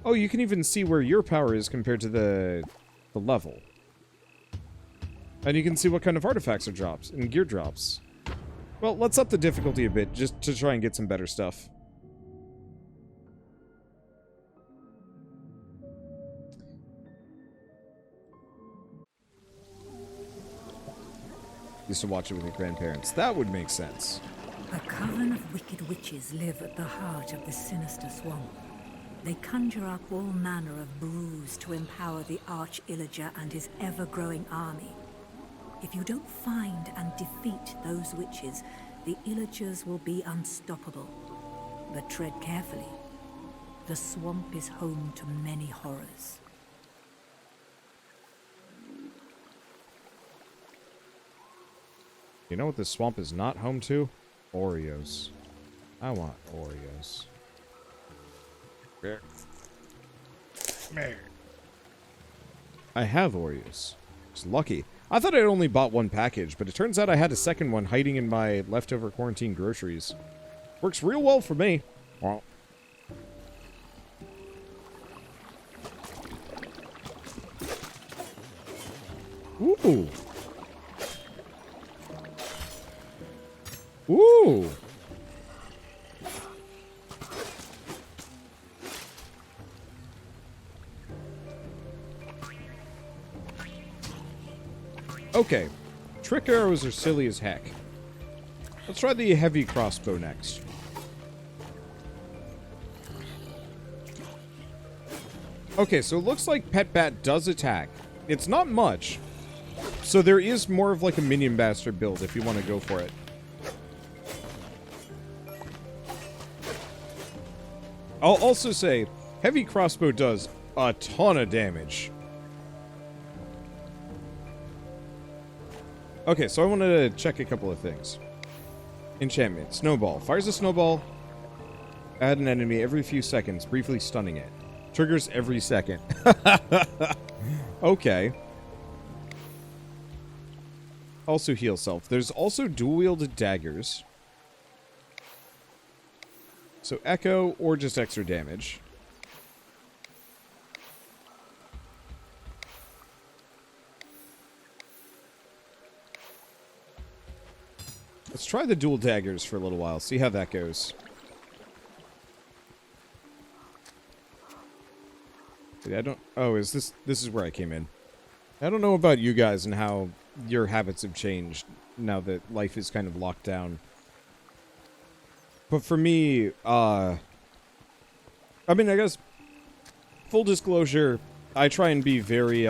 Oh, you can even see where your power is compared to the level. And you can see what kind of artifacts are drops and gear drops. Well, let's up the difficulty a bit just to try and get some better stuff. Used to watch it with your grandparents. That would make sense. A coven of wicked witches live at the heart of the sinister swamp. They conjure up all manner of brews to empower the Arch-Illager and his ever-growing army. If you don't find and defeat those witches, the Illagers will be unstoppable. But tread carefully. The swamp is home to many horrors. You know what this swamp is not home to? Oreos. I want Oreos. I have Oreos. It's lucky. I thought I'd only bought one package, but it turns out I had a second one hiding in my leftover quarantine groceries. Works real well for me. Well. Ooh. Ooh. Okay. Trick arrows are silly as heck. Let's try the heavy crossbow next. Okay, so it looks like Pet Bat does attack. It's not much. So there is more of like a minion bastard build if you want to go for it. I'll also say, heavy crossbow does a ton of damage. Okay, so I wanted to check a couple of things. Enchantment. Snowball. Fires a snowball at an enemy every few seconds, briefly stunning it. Triggers every second. Okay. Also heal self. There's also dual-wielded daggers. So echo or just extra damage. Let's try the dual daggers for a little while. See how that goes. I don't... Oh, is this... This is where I came in. I don't know about you guys and how your habits have changed now that life is kind of locked down. But for me, I mean, I guess, full disclosure, I try and be very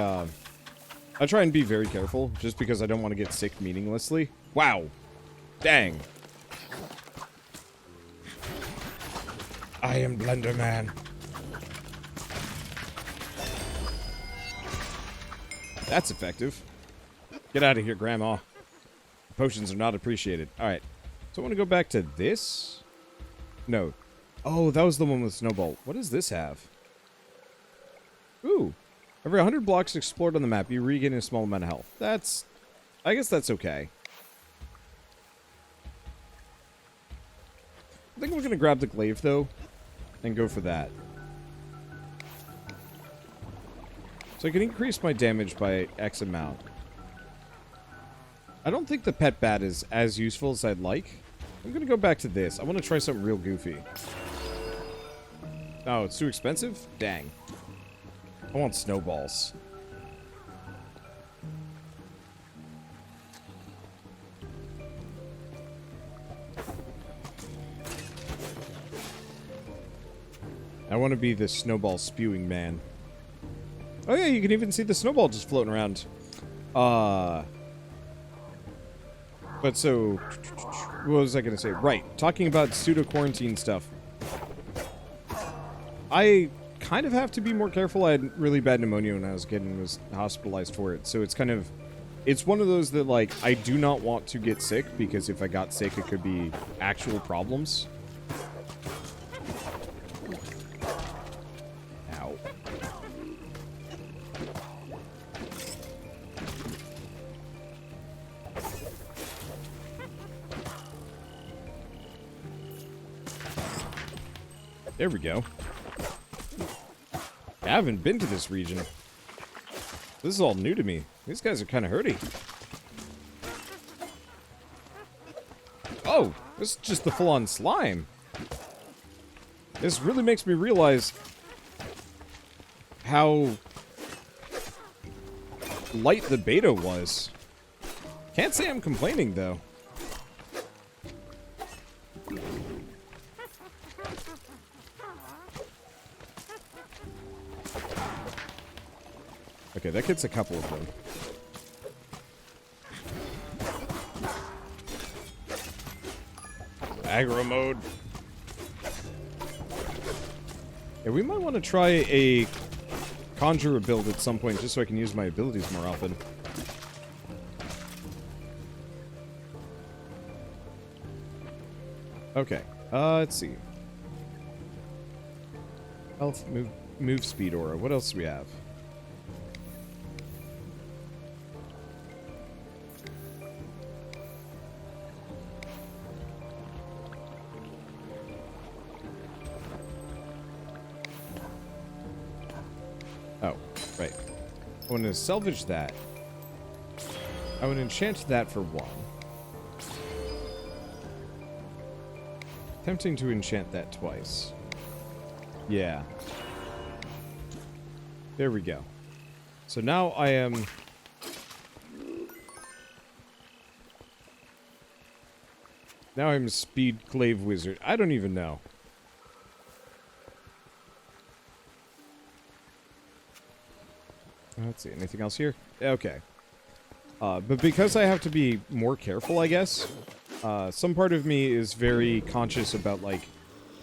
careful, just because I don't want to get sick meaninglessly. Wow. Dang. I am Blender Man. That's effective. Get out of here, Grandma. Potions are not appreciated. Alright. So I want to go back to this. No. Oh, that was the one with Snowball. What does this have? Ooh. Every 100 blocks explored on the map, you regain a small amount of health. That's... I guess that's okay. I think we're going to grab the glaive, though, and go for that. So I can increase my damage by X amount. I don't think the pet bat is as useful as I'd like. I'm going to go back to this. I want to try something real goofy. Oh, it's too expensive? Dang. I want snowballs. I want to be the snowball spewing man. Oh yeah, you can even see the snowball just floating around. But so... What was I going to say? Right, talking about pseudo-quarantine stuff. I kind of have to be more careful. I had really bad pneumonia when I was was hospitalized for it. So it's kind of... It's one of those that, like, I do not want to get sick, because if I got sick, it could be actual problems. Ow. There we go. I haven't been to this region. This is all new to me. These guys are kind of hurty. Oh, this is just the full-on slime. This really makes me realize how light the beta was. Can't say I'm complaining, though. Okay, that gets a couple of them. Aggro mode. Yeah, we might want to try a conjurer build at some point just so I can use my abilities more often. Okay, let's see. Health, move speed aura. What else do we have? Oh, right. I want to salvage that. I would enchant that for one. Tempting to enchant that twice. Yeah. There we go. So now I am... Now I'm Speed Clave Wizard. I don't even know. Let's see, anything else here? Okay. But because I have to be more careful, I guess, some part of me is very conscious about, like,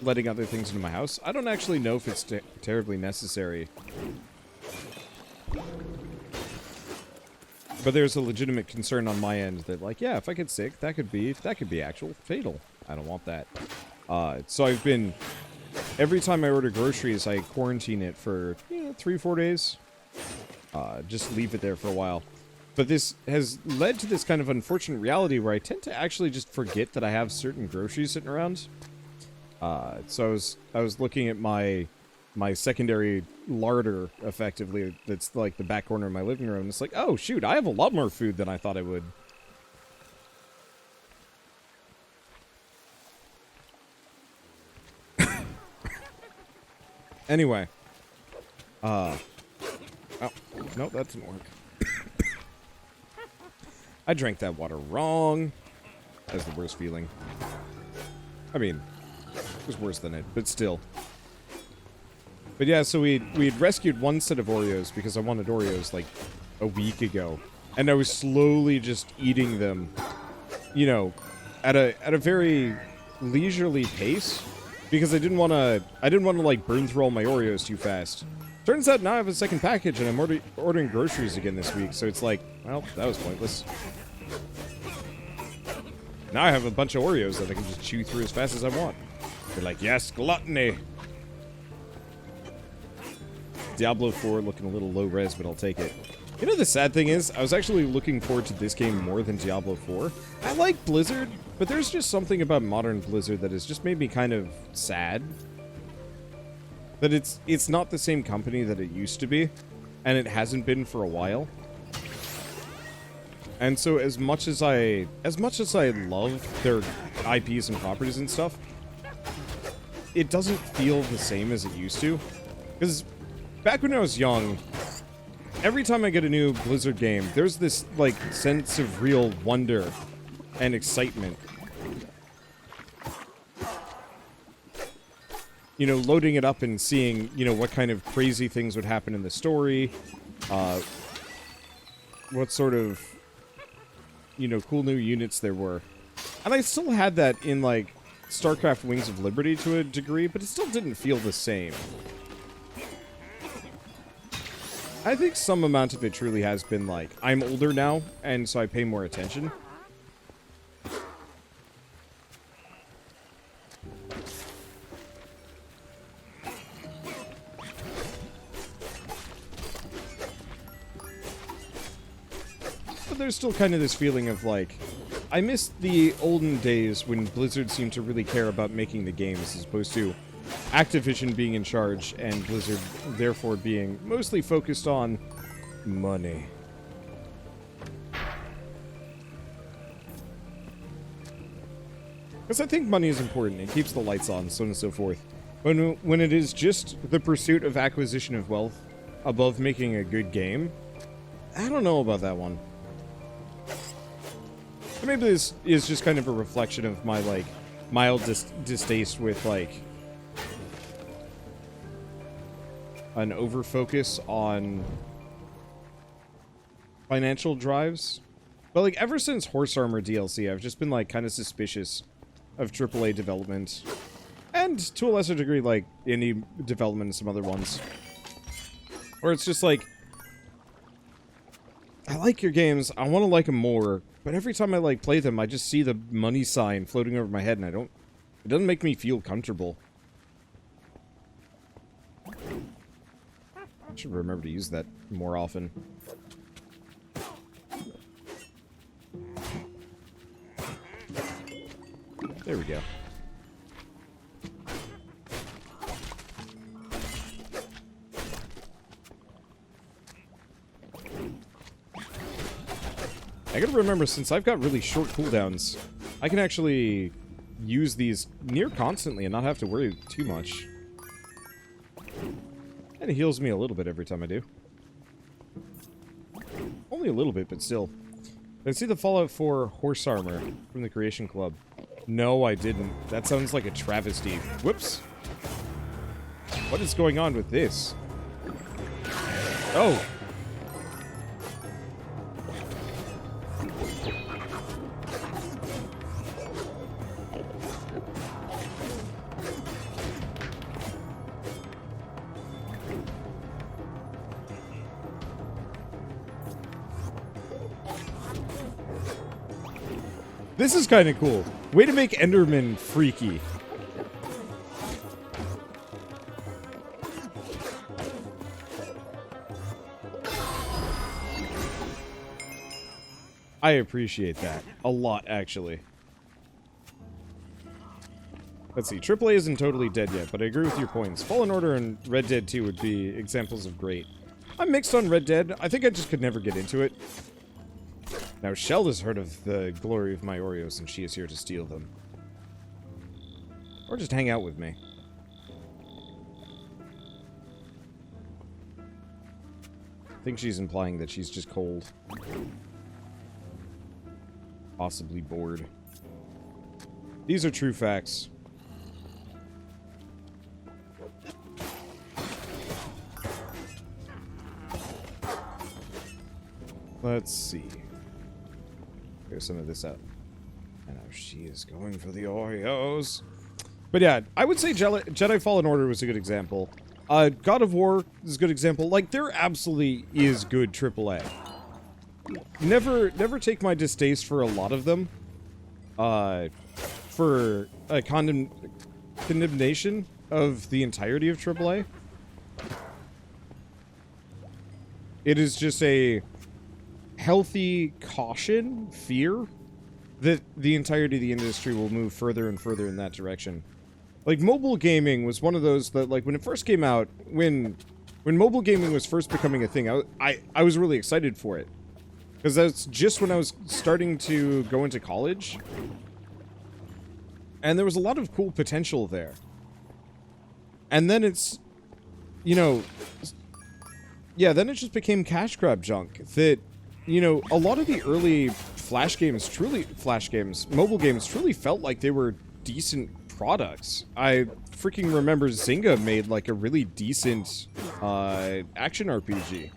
letting other things into my house. I don't actually know if it's terribly necessary. But there's a legitimate concern on my end that, like, yeah, if I get sick, that could be actual fatal. I don't want that. So I've been... Every time I order groceries, I quarantine it for, 3-4 days. Just leave it there for a while. But this has led to this kind of unfortunate reality where I tend to actually just forget that I have certain groceries sitting around. So I was looking at my secondary larder, effectively, that's like the back corner of my living room, and it's like, oh shoot, I have a lot more food than I thought I would. Anyway. Oh, no, that didn't work. I drank that water wrong. That's the worst feeling. I mean, it was worse than it, but still. But yeah, so we'd rescued one set of Oreos because I wanted Oreos like a week ago. And I was slowly just eating them, at a very leisurely pace because I didn't want to like burn through all my Oreos too fast. Turns out now I have a second package and I'm ordering groceries again this week, so it's like, well, that was pointless. Now I have a bunch of Oreos that I can just chew through as fast as I want. They're like, yes, gluttony! Diablo 4 looking a little low res, but I'll take it. You know, the sad thing is, I was actually looking forward to this game more than Diablo 4. I like Blizzard, but there's just something about modern Blizzard that has just made me kind of sad. That it's not the same company that it used to be, and it hasn't been for a while. And so as much as I love their IPs and properties and stuff, it doesn't feel the same as it used to. Because back when I was young, every time I get a new Blizzard game, there's this, like, sense of real wonder and excitement. Loading it up and seeing, what kind of crazy things would happen in the story, what sort of, cool new units there were. And I still had that in, like, StarCraft Wings of Liberty to a degree, but it still didn't feel the same. I think some amount of it truly has been, like, I'm older now, and so I pay more attention. But there's still kind of this feeling of, like, I miss the olden days when Blizzard seemed to really care about making the games as opposed to Activision being in charge and Blizzard therefore being mostly focused on money. Because I think money is important. It keeps the lights on, so on and so forth. When it is just the pursuit of acquisition of wealth above making a good game, I don't know about that one. Maybe this is just kind of a reflection of my, like, mild distaste with, like, an overfocus on financial drives. But, like, ever since Horse Armor DLC, I've just been, like, kind of suspicious of AAA development. And, to a lesser degree, like, indie development and some other ones. Or it's just like, I like your games, I want to like them more, but every time I, like, play them, I just see the money sign floating over my head, and it doesn't make me feel comfortable. I should remember to use that more often. There we go. I gotta remember, since I've got really short cooldowns, I can actually use these near constantly and not have to worry too much. And it heals me a little bit every time I do. Only a little bit, but still. Did I see the Fallout 4 Horse Armor from the Creation Club? No, I didn't. That sounds like a travesty. Whoops. What is going on with this? Oh! This is kind of cool. Way to make Enderman freaky. I appreciate that. A lot, actually. Let's see. AAA isn't totally dead yet, but I agree with your points. Fallen Order and Red Dead 2 would be examples of great. I'm mixed on Red Dead. I think I just could never get into it. Now, Shell has heard of the glory of my Oreos, and she is here to steal them. Or just hang out with me. I think she's implying that she's just cold. Possibly bored. These are true facts. Let's see. Figure some of this out. I know she is going for the Oreos. But yeah, I would say Jedi Fallen Order was a good example. God of War is a good example. Like, there absolutely is good AAA. Never take my distaste for a lot of them. For a condemnation of the entirety of AAA. It is just a healthy caution, fear, that the entirety of the industry will move further and further in that direction. Like, mobile gaming was one of those that, like, when it first came out, when mobile gaming was first becoming a thing, I was really excited for it. Because that's just when I was starting to go into college. And there was a lot of cool potential there. And then it's, you know, yeah, then it just became cash grab junk. That, you know, a lot of the early mobile games truly felt like they were decent products. I freaking remember Zynga made, like, a really decent action RPG.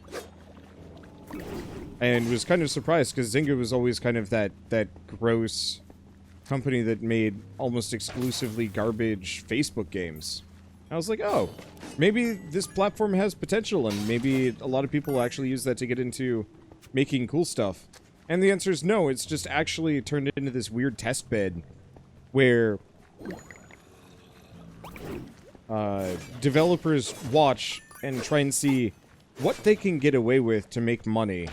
And was kind of surprised, because Zynga was always kind of that gross company that made almost exclusively garbage Facebook games. I was like, oh, maybe this platform has potential, and maybe a lot of people will actually use that to get into making cool stuff. And the answer is no, it's just actually turned into this weird test bed where developers watch and try and see what they can get away with to make money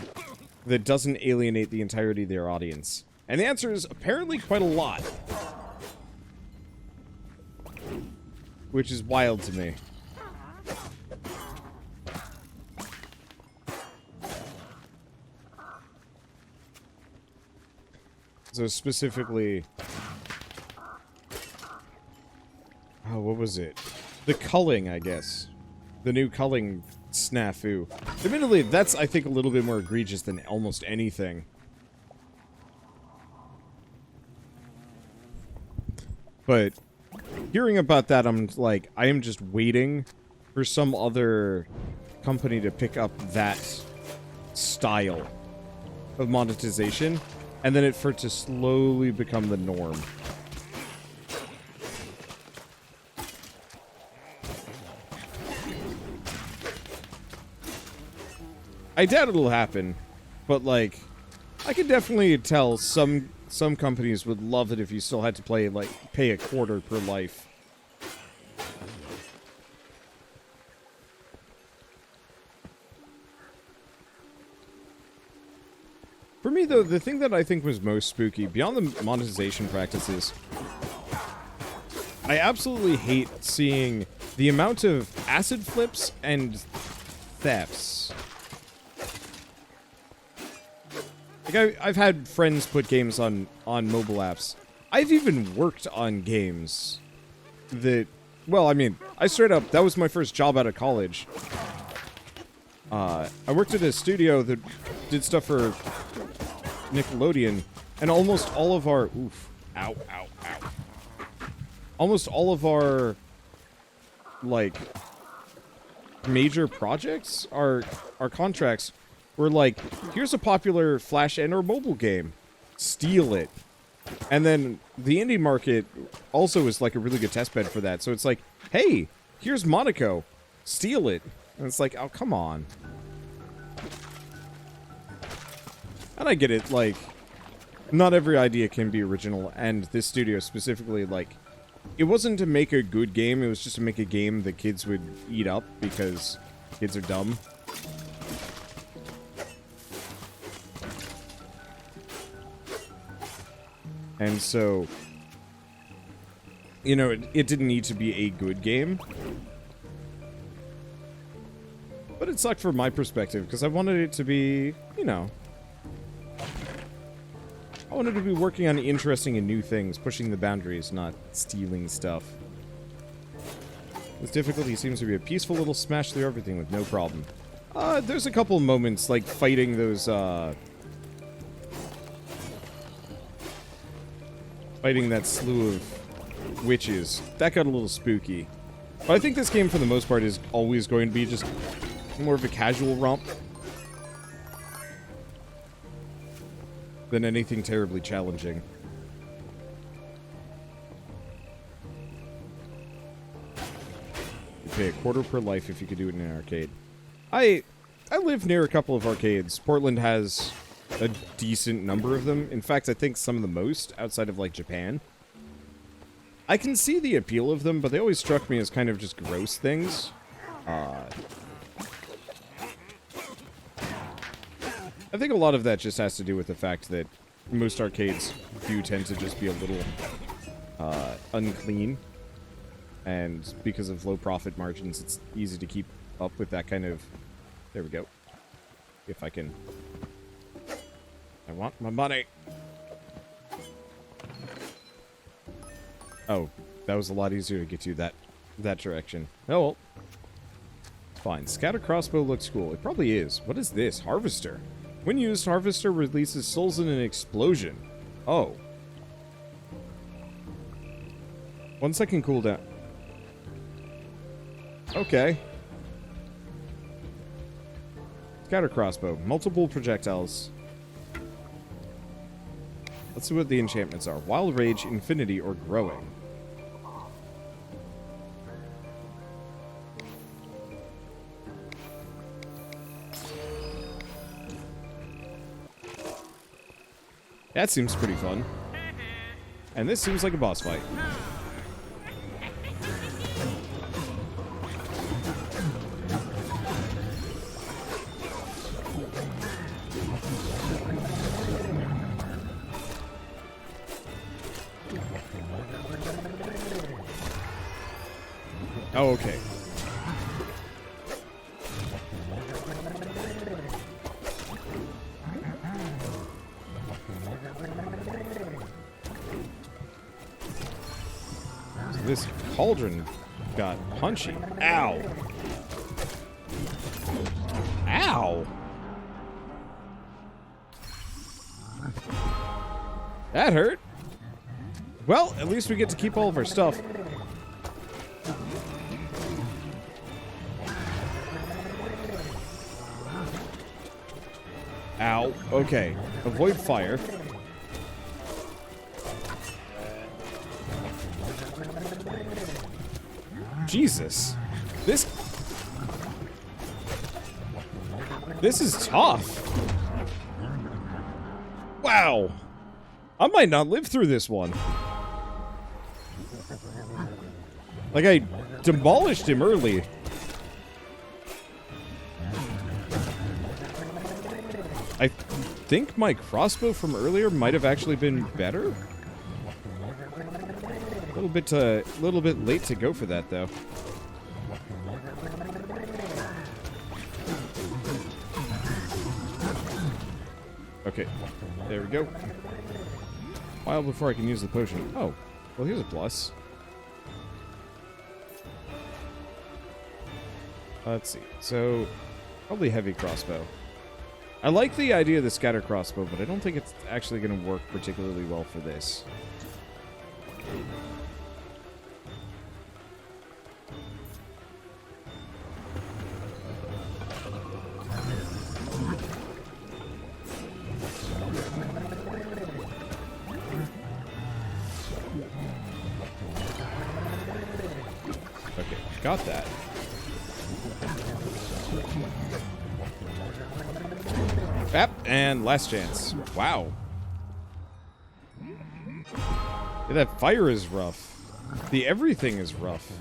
that doesn't alienate the entirety of their audience. And the answer is apparently quite a lot. which is wild to me. So specifically... Oh, what was it? The culling, I guess. The new culling snafu. Admittedly, that's, I think, a little bit more egregious than almost anything. But hearing about that, I'm like, I am just waiting for some other company to pick up that style of monetization, and then for it to slowly become the norm. I doubt it'll happen, but like, I can definitely tell some companies would love it if you still had to pay a quarter per life. For me, though, the thing that I think was most spooky, beyond the monetization practices, I absolutely hate seeing the amount of acid flips and thefts. Like, I've had friends put games on mobile apps. I've even worked on games that... Well, I mean, I straight up... That was my first job out of college. I worked at a studio that did stuff for Nickelodeon, and almost all of our... Oof. Ow, ow, ow. Almost all of our, like, major projects, our contracts... We're like, here's a popular Flash and or mobile game. Steal it. And then the indie market also is like a really good testbed for that. So it's like, hey, here's Monaco. Steal it. And it's like, oh, come on. And I get it, like, not every idea can be original. And this studio specifically, like, it wasn't to make a good game. It was just to make a game that kids would eat up because kids are dumb. And so, you know, it didn't need to be a good game. But it sucked from my perspective, because I wanted it to be, you know... I wanted to be working on interesting and new things, pushing the boundaries, not stealing stuff. This difficulty seems to be a peaceful little smash through everything with no problem. There's a couple moments, like fighting those, fighting that slew of witches. That got a little spooky. But I think this game, for the most part, is always going to be just more of a casual romp than anything terribly challenging. You pay a quarter per life if you could do it in an arcade. I live near a couple of arcades. Portland has a decent number of them. In fact, I think some of the most outside of, like, Japan. I can see the appeal of them, but they always struck me as kind of just gross things. I think a lot of that just has to do with the fact that most arcades do tend to just be a little unclean. And because of low profit margins, it's easy to keep up with that kind of... There we go. If I can... I want my money. Oh, that was a lot easier to get you that direction. Oh well. It's fine. Scatter crossbow looks cool. It probably is. What is this? Harvester. When used, Harvester releases souls in an explosion. Oh. 1 second cooldown. Okay. Scatter crossbow. Multiple projectiles. Let's see what the enchantments are. Wild Rage, Infinity, or Growing. That seems pretty fun. And this seems like a boss fight. Oh, okay. So this cauldron got punchy. Ow! Ow! That hurt. Well, at least we get to keep all of our stuff. Ow. Okay. Avoid fire. Jesus. This is tough. Wow. I might not live through this one. Like, I demolished him early. I think my crossbow from earlier might have actually been better. A little bit late to go for that, though. Okay, there we go. A while before I can use the potion. Oh, well, here's a plus. Let's see. So, probably heavy crossbow. I like the idea of the scatter crossbow, but I don't think it's actually going to work particularly well for this. Okay, got that. Yep, and last chance. Wow. Yeah, that fire is rough. The everything is rough.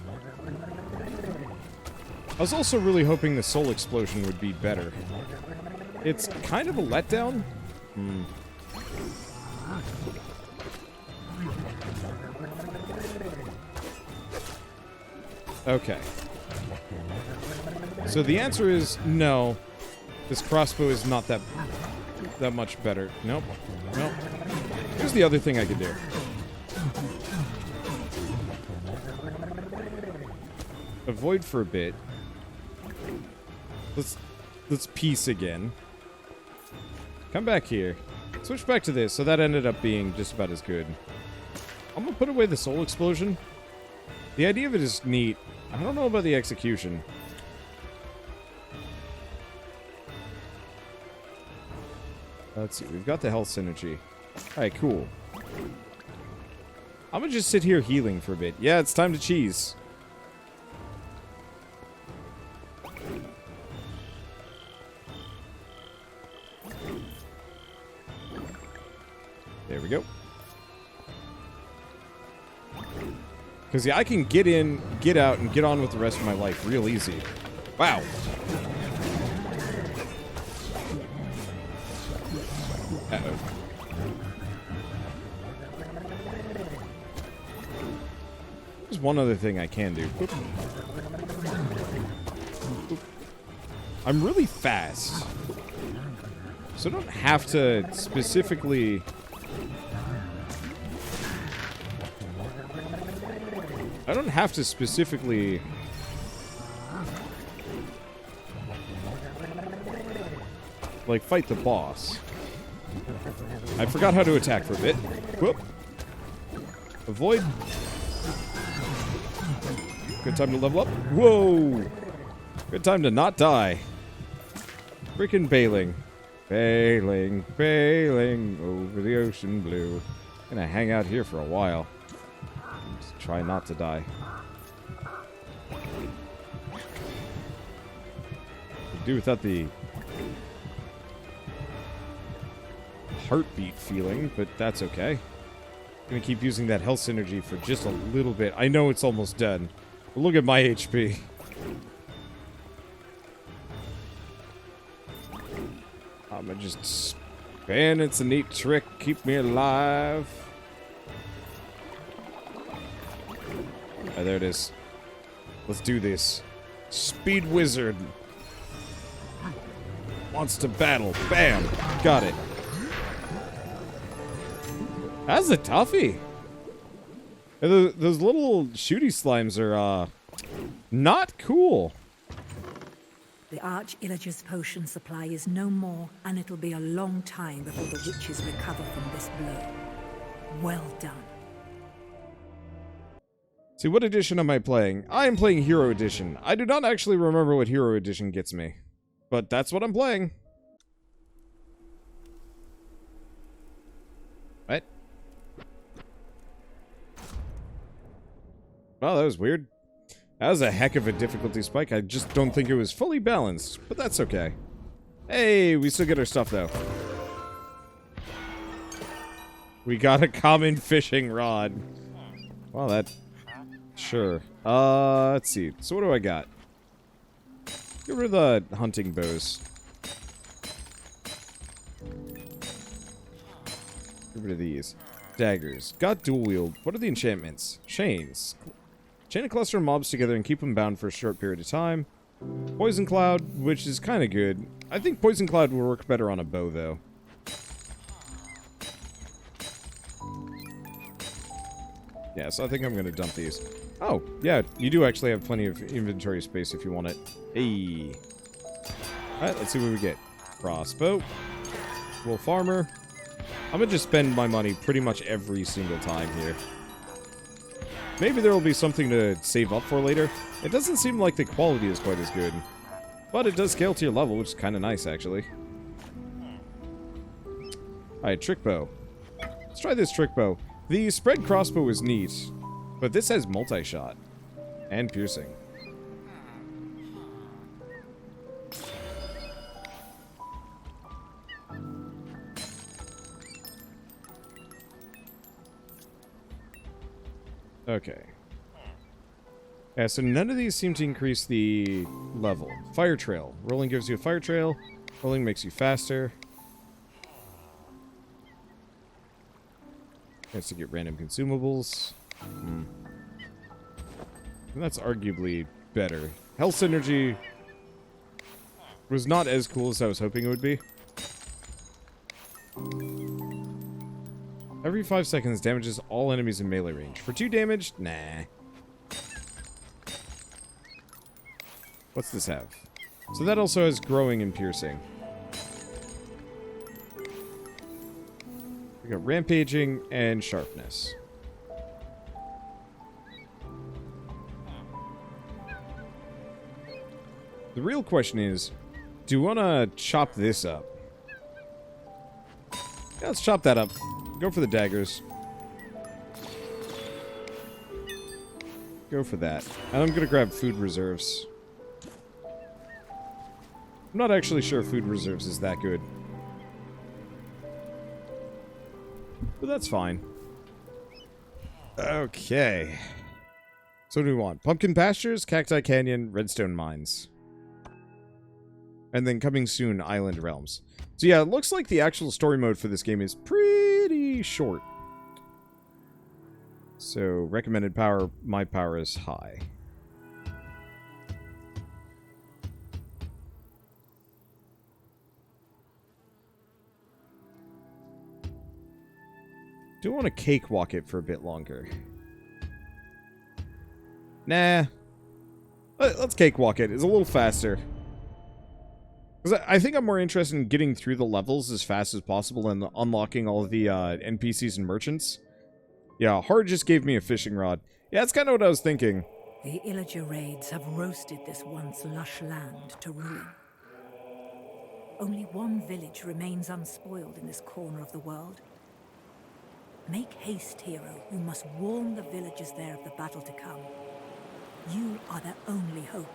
I was also really hoping the soul explosion would be better. It's kind of a letdown. Okay. So the answer is no. This crossbow is not that much better. Nope. Nope. Here's the other thing I could do. Avoid for a bit. Let's peace again. Come back here. Switch back to this. So that ended up being just about as good. I'm gonna put away the soul explosion. The idea of it is neat. I don't know about the execution. Let's see, we've got the health synergy. Alright, cool. I'm gonna just sit here healing for a bit. Yeah, it's time to cheese. There we go. Because, yeah, I can get in, get out, and get on with the rest of my life real easy. Wow. Uh-oh. There's one other thing I can do. Oop. Oop. I'm really fast. So I don't have to specifically... like, fight the boss. I forgot how to attack for a bit. Whoop. Avoid. Good time to level up. Whoa! Good time to not die. Freaking bailing. Bailing, bailing over the ocean blue. Gonna hang out here for a while. Just try not to die. Could do without the heartbeat feeling, but that's okay. Gonna keep using that health synergy for just a little bit. I know it's almost done, but look at my HP. I'm gonna just spin. It's a neat trick. Keep me alive. Oh, there it is. Let's do this. Speed Wizard wants to battle. Bam! Got it. That's a toughie. Those little shooty slimes are, not cool. The Arch-Illager's potion supply is no more, and it'll be a long time before the witches recover from this blow. Well done. See, what edition am I playing? I am playing Hero Edition. I do not actually remember what Hero Edition gets me. But that's what I'm playing. What? Well, that was weird. That was a heck of a difficulty spike. I just don't think it was fully balanced, but that's okay. Hey, we still get our stuff, though. We got a common fishing rod. Well, that... Sure. Let's see. So what do I got? Get rid of the hunting bows. Get rid of these. Daggers. Got dual wield. What are the enchantments? Chains. Chain a cluster of mobs together and keep them bound for a short period of time. Poison Cloud, which is kind of good. I think Poison Cloud will work better on a bow, though. Yeah, so I think I'm going to dump these. Oh, yeah, you do actually have plenty of inventory space if you want it. Hey. Alright, let's see what we get. Crossbow. Wolf armor. I'm going to just spend my money pretty much every single time here. Maybe there will be something to save up for later. It doesn't seem like the quality is quite as good. But it does scale to your level, which is kind of nice, actually. Alright, trick bow. Let's try this trick bow. The spread crossbow is neat, but this has multi-shot. And piercing. Okay. Yeah, so none of these seem to increase the level. Fire trail. Rolling gives you a fire trail. Rolling makes you faster. Has to get random consumables. And that's arguably better. Health synergy was not as cool as I was hoping it would be. Every 5 seconds damages all enemies in melee range. For 2 damage? Nah. What's this have? So that also has growing and piercing. We got rampaging and sharpness. The real question is, do you want to chop this up? Yeah, let's chop that up. Go for the daggers. Go for that. And I'm going to grab food reserves. I'm not actually sure food reserves is that good. But that's fine. Okay. So what do we want? Pumpkin Pastures, Cacti Canyon, Redstone Mines. And then coming soon, Island Realms. So yeah, it looks like the actual story mode for this game is pretty short. So, recommended power, my power is high. Do want to cakewalk it for a bit longer. Nah. Let's cakewalk it. It's a little faster. Because I think I'm more interested in getting through the levels as fast as possible and unlocking all of the NPCs and merchants. Yeah, Hard just gave me a fishing rod. Yeah, that's kind of what I was thinking. The Illager raids have roasted this once lush land to ruin. Only one village remains unspoiled in this corner of the world. Make haste, hero. You must warn the villagers there of the battle to come. You are their only hope.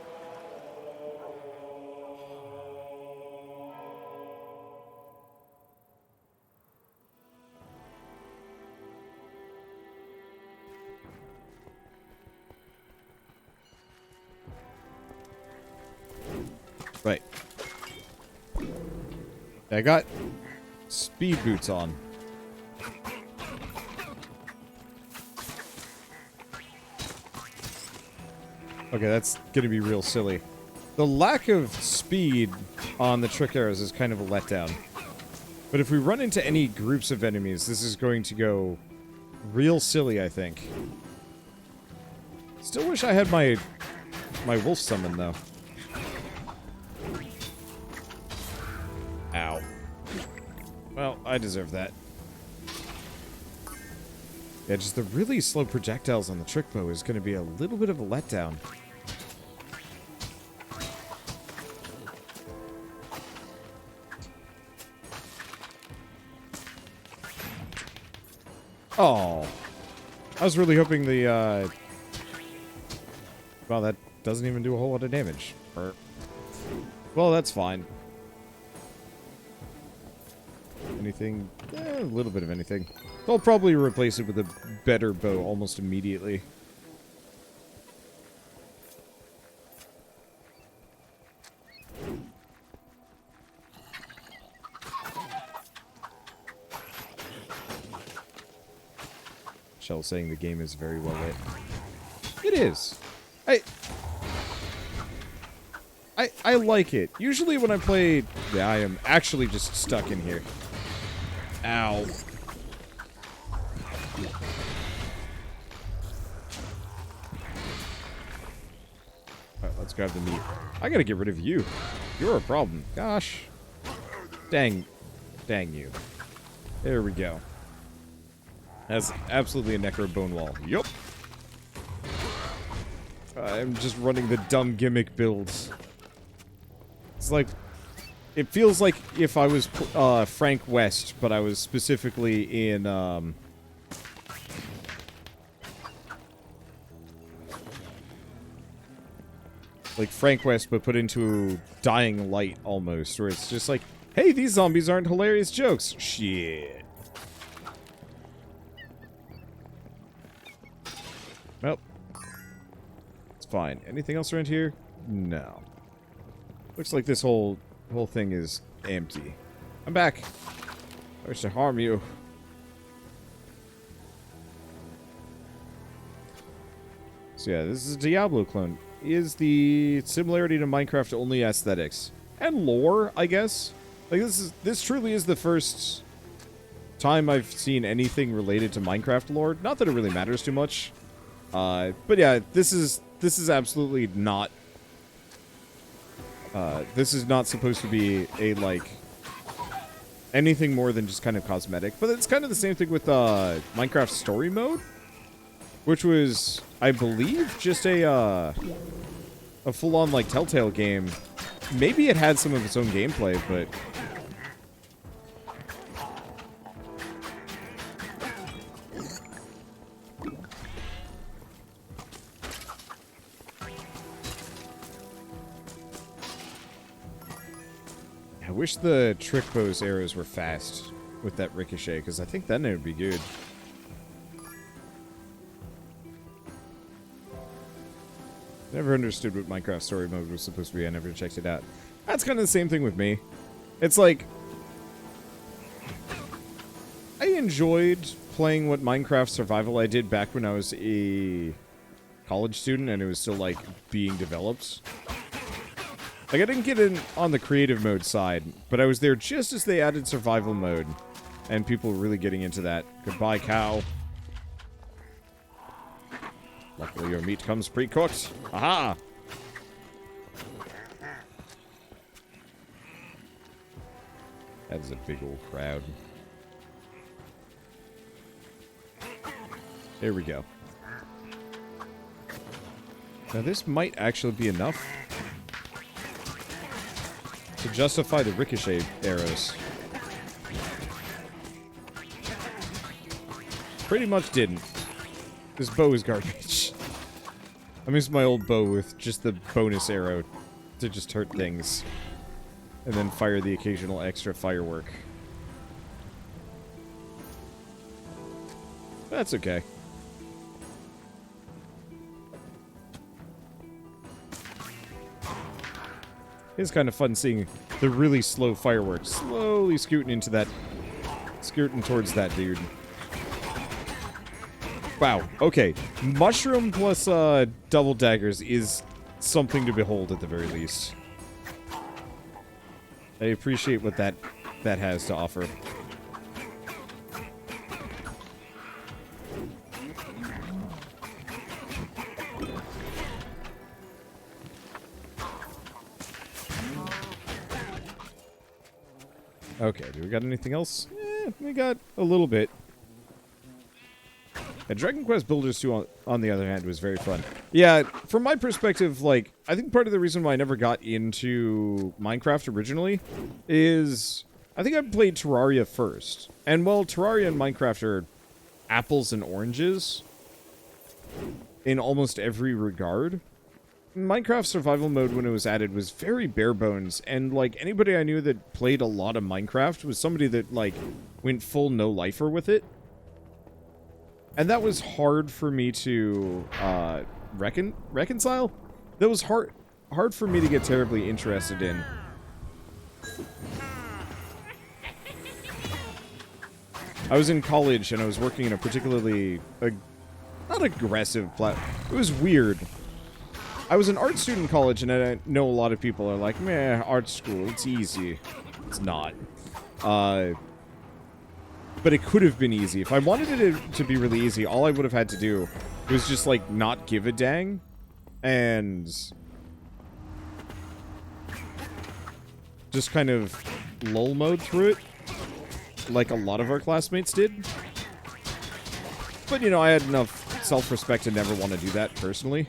Right. I got speed boots on. Okay, that's gonna be real silly. The lack of speed on the trick arrows is kind of a letdown. But if we run into any groups of enemies, this is going to go real silly, I think. Still wish I had my wolf summon, though. Ow. Well, I deserve that. Yeah, just the really slow projectiles on the trick bow is going to be a little bit of a letdown. Oh. I was really hoping the, well, that doesn't even do a whole lot of damage. Well, that's fine. Anything? A little bit of anything. I'll probably replace it with a better bow almost immediately. Shell saying the game is very well lit. It is. I like it. Usually when I play... Yeah, I am actually just stuck in here. Ow. Alright, let's grab the meat. I gotta get rid of you. You're a problem. Gosh. Dang. Dang you. There we go. That's absolutely a necro bone wall. Yup. I'm just running the dumb gimmick builds. It's like... It feels like if I was Frank West, but I was specifically in, like Frank West, but put into Dying Light, almost, where it's just like, hey, these zombies aren't hilarious jokes. Shit. Well, it's fine. Anything else around here? No. Looks like this whole thing is empty. I'm back. I wish to harm you. So yeah, this is a Diablo clone. Is the similarity to Minecraft only aesthetics and lore, I guess? Like this truly is the first time I've seen anything related to Minecraft lore. Not that it really matters too much. But yeah, this is absolutely not. This is not supposed to be a, like, anything more than just kind of cosmetic. But it's kind of the same thing with, Minecraft Story Mode. Which was, I believe, just a full-on, like, Telltale game. Maybe it had some of its own gameplay, but... I wish the trick bow's arrows were fast with that ricochet, because I think then it would be good. Never understood what Minecraft Story Mode was supposed to be. I never checked it out. That's kind of the same thing with me. It's like... I enjoyed playing what Minecraft Survival I did back when I was a college student and it was still, like, being developed. Like, I didn't get in on the creative mode side, but I was there just as they added survival mode. And people were really getting into that. Goodbye, cow. Luckily, your meat comes pre-cooked. Aha! That is a big old crowd. There we go. Now, this might actually be enough to justify the ricochet arrows. Pretty much didn't. This bow is garbage. I miss my old bow with just the bonus arrow to just hurt things. And then fire the occasional extra firework. That's okay. It's kind of fun seeing the really slow fireworks slowly scooting towards that dude. Wow, okay. Mushroom plus double daggers is something to behold at the very least. I appreciate what that has to offer. Okay, do we got anything else? We got a little bit. And Dragon Quest Builders 2, on the other hand, was very fun. Yeah, from my perspective, like, I think part of the reason why I never got into Minecraft originally is I think I played Terraria first. And while Terraria and Minecraft are apples and oranges in almost every regard, Minecraft survival mode, when it was added, was very bare bones, and, like, anybody I knew that played a lot of Minecraft was somebody that, like, went full no-lifer with it. And that was hard for me to, reconcile? That was hard for me to get terribly interested in. I was in college, and I was working in a particularly, not aggressive it was weird. I was an art student in college, and I know a lot of people are like, meh, art school, it's easy. It's not. But it could have been easy. If I wanted it to be really easy, all I would have had to do was just, like, not give a dang. And just kind of lull mode through it. Like a lot of our classmates did. But, you know, I had enough self-respect to never want to do that personally.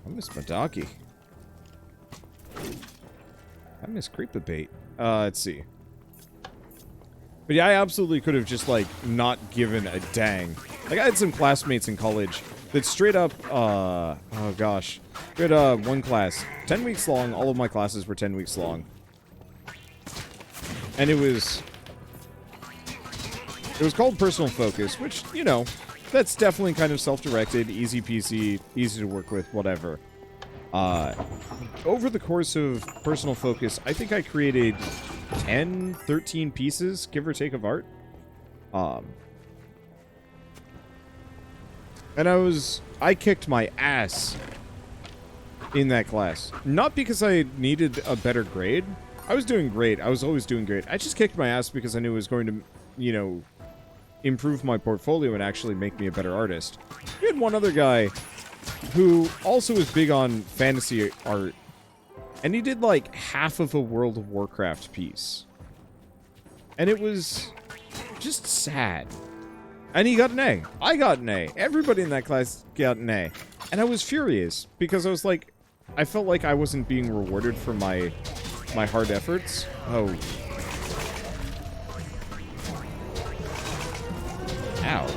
I miss Madaki. I miss Creeper Bait. Let's see. But yeah, I absolutely could have just, like, not given a dang. Like, I had some classmates in college that straight up, oh gosh. We had, one class, 10 weeks long. All of my classes were 10 weeks long. And it was called Personal Focus, which, you know, that's definitely kind of self-directed, easy peasy, easy to work with, whatever. Over the course of Personal Focus, I think I created 10, 13 pieces, give or take, of art. And I kicked my ass in that class. Not because I needed a better grade. I was doing great. I was always doing great. I just kicked my ass because I knew it was going to, you know, improve my portfolio and actually make me a better artist. We had one other guy who also was big on fantasy art, and he did like half of a World of Warcraft piece. And it was just sad. And he got an A. I got an A. Everybody in that class got an A. And I was furious, because I was like, I felt like I wasn't being rewarded for my hard efforts. Oh. Ow.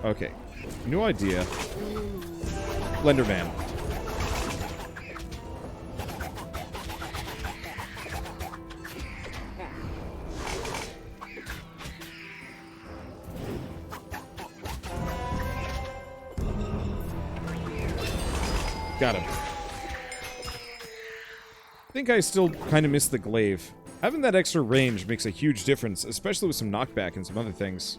Okay. New idea. Blenderman. Got him. I think I still kind of miss the glaive. Having that extra range makes a huge difference, especially with some knockback and some other things.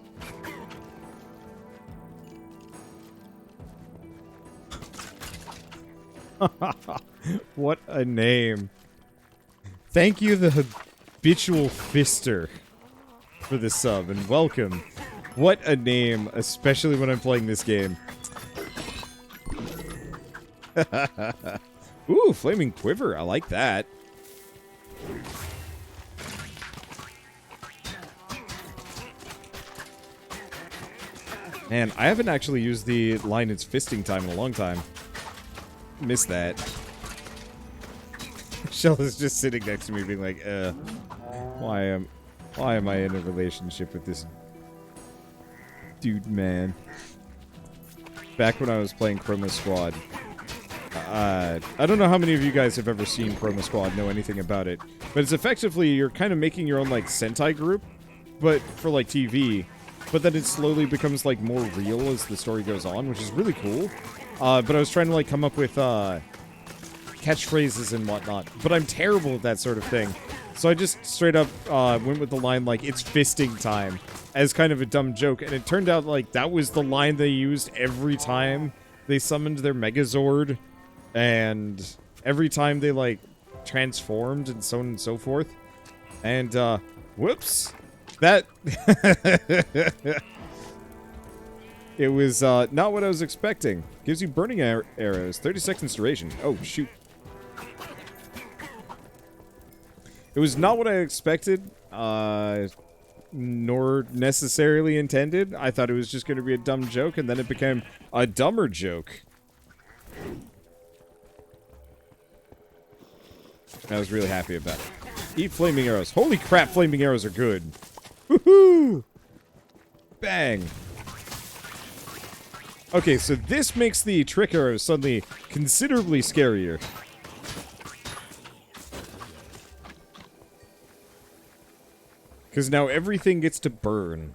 What a name. Thank you, the habitual fister, for the sub, and welcome. What a name, especially when I'm playing this game. Ooh, flaming quiver. I like that. Man, I haven't actually used the line "it's fisting time" in a long time. Miss that. Shell is just sitting next to me being like, why am I in a relationship with this dude, man? Back when I was playing Chroma Squad. I don't know how many of you guys have ever seen Chroma Squad, know anything about it, but it's effectively, you're kind of making your own, like, Sentai group, but for, like, TV, but then it slowly becomes, like, more real as the story goes on, which is really cool. But I was trying to, like, come up with, catchphrases and whatnot, but I'm terrible at that sort of thing. So I just straight up went with the line, like, it's fisting time, as kind of a dumb joke. And it turned out, like, that was the line they used every time they summoned their Megazord. And every time they, like, transformed and so on and so forth. And, whoops. That... It was not what I was expecting. Gives you burning arrows, 30 seconds duration. Oh, shoot. It was not what I expected, nor necessarily intended. I thought it was just going to be a dumb joke, and then it became a dumber joke. I was really happy about it. Eat flaming arrows. Holy crap, flaming arrows are good. Woohoo! Bang. Okay, so this makes the trick arrows suddenly considerably scarier. Because now everything gets to burn.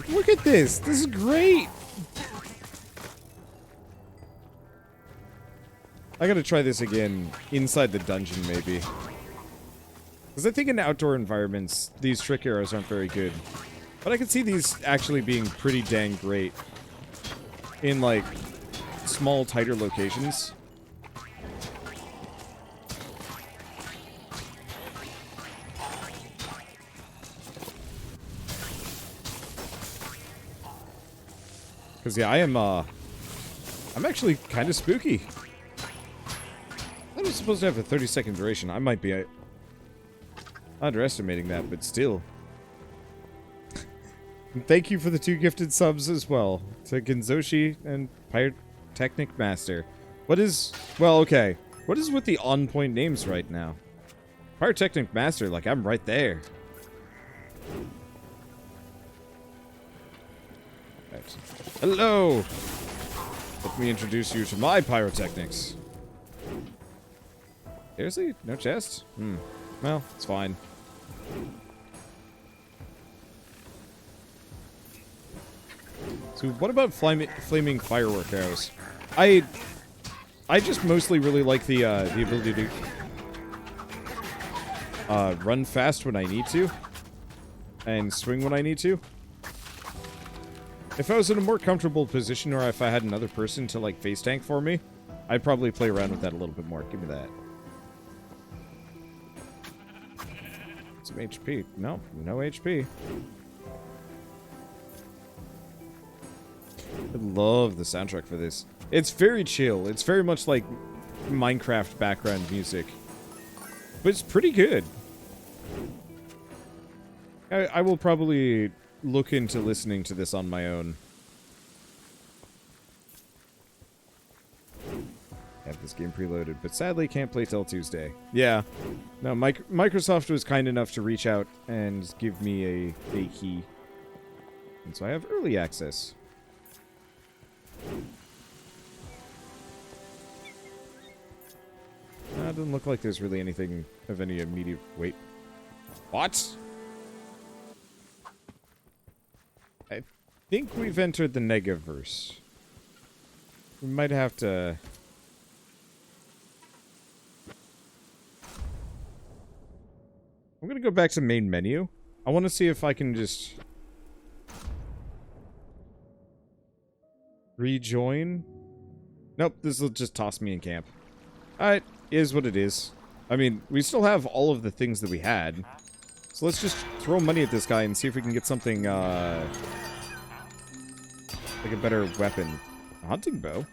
Look at this! This is great! I gotta try this again inside the dungeon, maybe. Because I think in outdoor environments, these trick arrows aren't very good. But I could see these actually being pretty dang great in, like, small, tighter locations. Because, yeah, I'm actually kind of spooky. I was supposed to have a 30-second duration. I might be underestimating that, but still. And thank you for the 2 gifted subs as well. To Genzoshi and Pyrotechnic Master. What is... Well, okay. What is with the on-point names right now? Pyrotechnic Master, like, I'm right there. Right. Hello! Let me introduce you to my pyrotechnics. Seriously? No chest? Well, it's fine. So what about flaming firework arrows? I just mostly really like the ability to run fast when I need to. And swing when I need to. If I was in a more comfortable position, or if I had another person to, like, face tank for me, I'd probably play around with that a little bit more. Give me that. Some HP. No, no HP. I love the soundtrack for this. It's very chill. It's very much like Minecraft background music. But it's pretty good. I will probably look into listening to this on my own. Have this game preloaded, but sadly can't play till Tuesday. Yeah. No, Microsoft was kind enough to reach out and give me a key. And so I have early access. It doesn't look like there's really anything of any immediate... Wait. What? I think we've entered the Negaverse. We might have to... I'm gonna go back to main menu. I want to see if I can just... rejoin? Nope, this will just toss me in camp. Alright, is what it is. I mean, we still have all of the things that we had. So let's just throw money at this guy and see if we can get something, like a better weapon. A hunting bow?